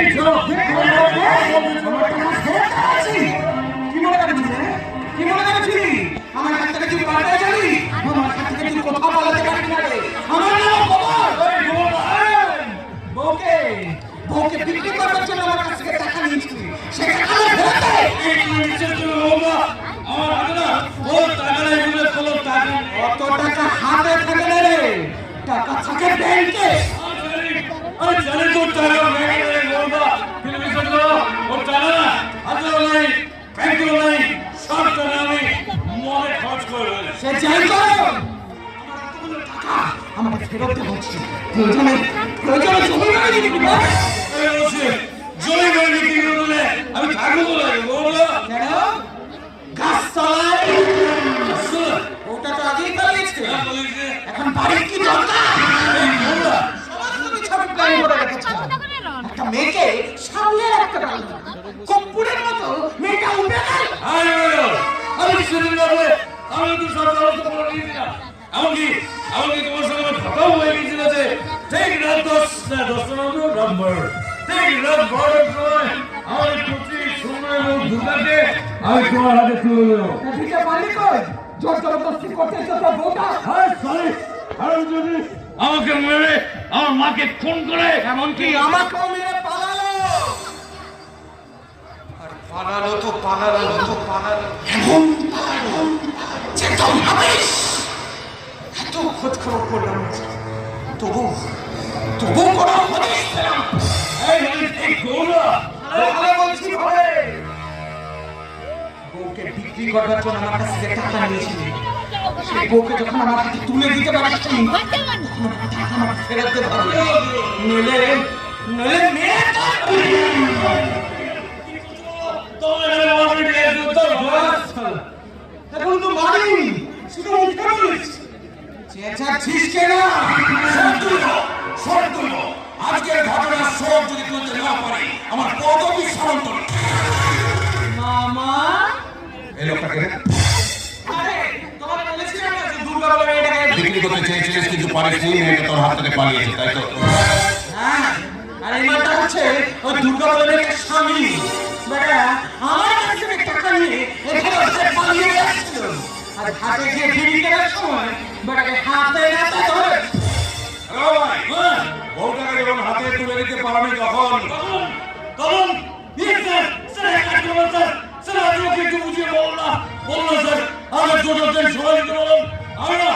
কি মনে করেছিলি আমার কাছ থেকে তুই পাল্টে যাবি? আমার কাছ থেকে তুই কোথাও পালাতে পারবি না রে। আমার নাম খবর বউকে বউকে বিক্রি করার জন্য আমার কাছ থেকে টাকা নিয়েছিলি, সে টাকা অত টাকা হাতে থাকে না রে, টাকা থাকে ব্যাংকে। সে যাই করো, আমাকে ফেরত দিতে হচ্ছে। প্রয়োজনে জমি বাড়ি দিবি না? জমি বাড়ি বিক্রি করলে আমি থাকবো কোথায়? কেন গাছতলায়? ওটা তো আগেই পালিয়েছে, এখন বাড়ির কি দরকার? একটা মেয়েকে সামনে রাখতে পারল না, কপ্পুরের মতো মেয়েটা উঠে গেল। আমি সেদিনভাবে আমি তো সব ব্যবস্থা করে নিয়েছিলাম। এমনকি তোমার সঙ্গে আমার কথাও হয়ে গেছিল যে ঠিক রাত 10টা নম্বর ঠিক রাত 12টার সময় আমার পুত্রী সুমনা এবং দুর্গাকে আমি তোমার হাতে তুলে দেবো। দিতে পারলি কই? জোর জবরদস্তি করতে তো তোর বউটা। হ্যাঁ সরি, কারণ যদি আমাকে মেরে আমার মাকে খুন করে এমনকি আমাকেও মেরে পালালো। আর পালালো তো পালালো এমন পালালো যে তোর ভাবিস এত খোঁজ খবর করলাম, তবু কোনো হদিস পেলাম না। এই গৌরা ভালো বলছি ভাবে, বউকে বিক্রি করার জন্য আমার কাছ থেকে টাকা নিয়েছিলি, সেই বউকে যখন আমার হাতে তুলে দিতে পারছিস তখন টাকা আমার ফেরত দিতে হবে। নইলে মেয়ে এখন তো মারি শুধু উঠে বলিস চেঁচাচ্ছিস কেন? আজকের ঘটনার সব যদি তুলতে না পারি আমার পদবি স্মরণ করে। মামা এই লোকটাকে আরে তোমাকে বলেছিলাম না যে দুর্গা বলে মেয়েটাকে বিক্রি করতে চেয়েছিলিস কিন্তু পারিসনি, মেয়েটা তোর হাত থেকে পালিয়েছে, তাই তো? হ্যাঁ, আর এই মালটা হচ্ছে ওই দুর্গা বলে মেয়েটার স্বামী। বেটা আমার কাছ থেকে টাকা নিয়ে এখানে এসে পালিয়ে আসছিল, আর হাতে গিয়ে বিক্রি করার সময় বেটাকে হাতে নাতে ধরে বউটাকে যখন হাতে তুলে দিতে পারবে তখন স্যার আমি ওকে একটু বুঝিয়ে বলুন না স্যার, আমার দুটো সবাই দিতে বলুন। আমি না